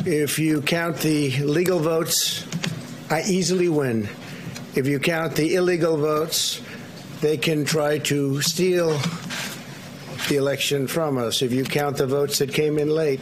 If you count the legal votes, I easily win. If you count the illegal votes, they can try to steal the election from us. If you count the votes that came in late.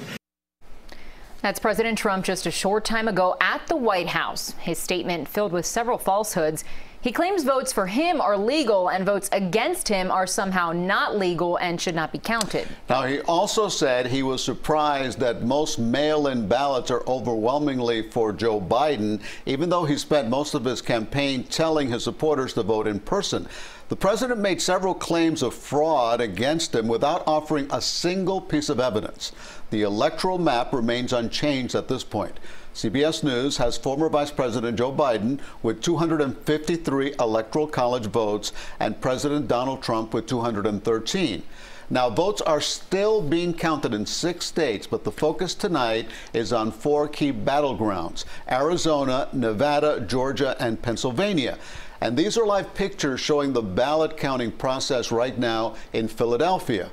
That's President Trump just a short time ago at the White House. His statement filled with several falsehoods. He claims votes for him are legal and votes against him are somehow not legal and should not be counted. Now, he also said he was surprised that most mail-in ballots are overwhelmingly for Joe Biden, even though he spent most of his campaign telling his supporters to vote in person. The president made several claims of fraud against him without offering a single piece of evidence. The electoral map remains unchanged at this point. CBS News has former Vice President Joe Biden with 253 Electoral College votes and President Donald Trump with 213. Now, votes are still being counted in 6 states, but the focus tonight is on 4 key battlegrounds: Arizona, Nevada, Georgia, and Pennsylvania. And these are live pictures showing the ballot counting process right now in Philadelphia.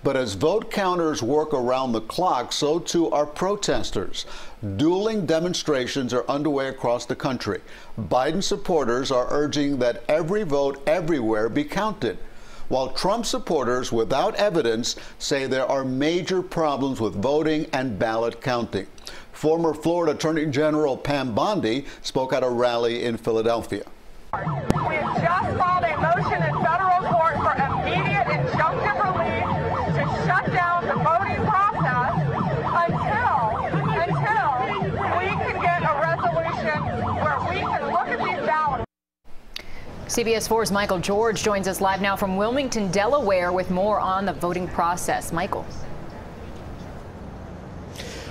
But as vote counters work around the clock, so too are protesters. Dueling demonstrations are underway across the country. Biden supporters are urging that every vote everywhere be counted, while Trump supporters, without evidence, say there are major problems with voting and ballot counting. Former Florida Attorney General Pam Bondi spoke at a rally in Philadelphia. We have just filed a motion in federal court for immediate injunctive relief to shut down the voting process until we can get a resolution where we can look at these ballots. CBS 4's Michael George joins us live now from Wilmington, Delaware, with more on the voting process. Michael.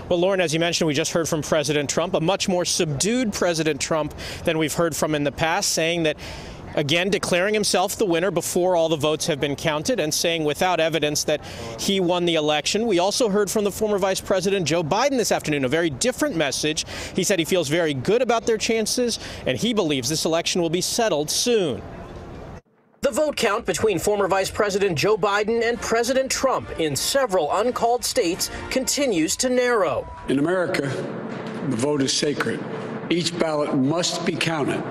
Well, Lauren, as you mentioned, we just heard from President Trump, a much more subdued President Trump than we've heard from in the past, saying that, again, declaring himself the winner before all the votes have been counted and saying without evidence that he won the election. We also heard from the former Vice President Joe Biden this afternoon, a very different message. He said he feels very good about their chances and he believes this election will be settled soon. The vote count between former Vice President Joe Biden and President Trump in several uncalled states continues to narrow. In America, the vote is sacred. Each ballot must be counted.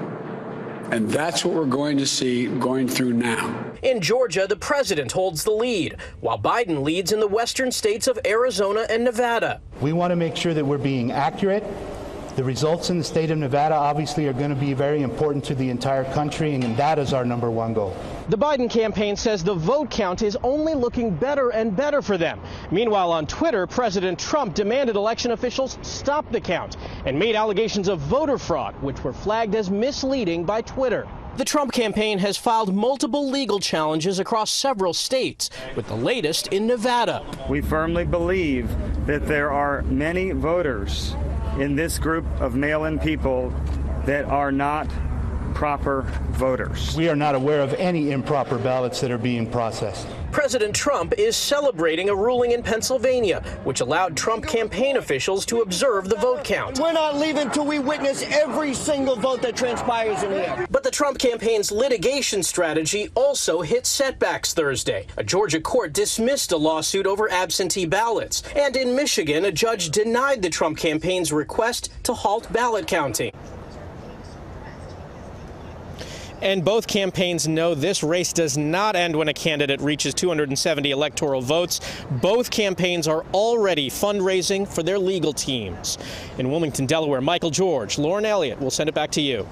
And that's what we're going to see going through now. In Georgia, the president holds the lead, while Biden leads in the western states of Arizona and Nevada. We want to make sure that we're being accurate. The results in the state of Nevada obviously are going to be very important to the entire country, and that is our #1 goal. The Biden campaign says the vote count is only looking better and better for them. Meanwhile, on Twitter, President Trump demanded election officials stop the count and made allegations of voter fraud, which were flagged as misleading by Twitter. The Trump campaign has filed multiple legal challenges across several states, with the latest in Nevada. We firmly believe that there are many voters in this group of mail-in people that are not proper voters. We are not aware of any improper ballots that are being processed. President Trump is celebrating a ruling in Pennsylvania, which allowed Trump campaign officials to observe the vote count. We're not leaving till we witness every single vote that transpires in here. But the Trump campaign's litigation strategy also hit setbacks Thursday. A Georgia court dismissed a lawsuit over absentee ballots. And in Michigan, a judge denied the Trump campaign's request to halt ballot counting. And both campaigns know this race does not end when a candidate reaches 270 electoral votes. Both campaigns are already fundraising for their legal teams. In Wilmington, Delaware, Michael George, Lauren Elliott, we'll send it back to you.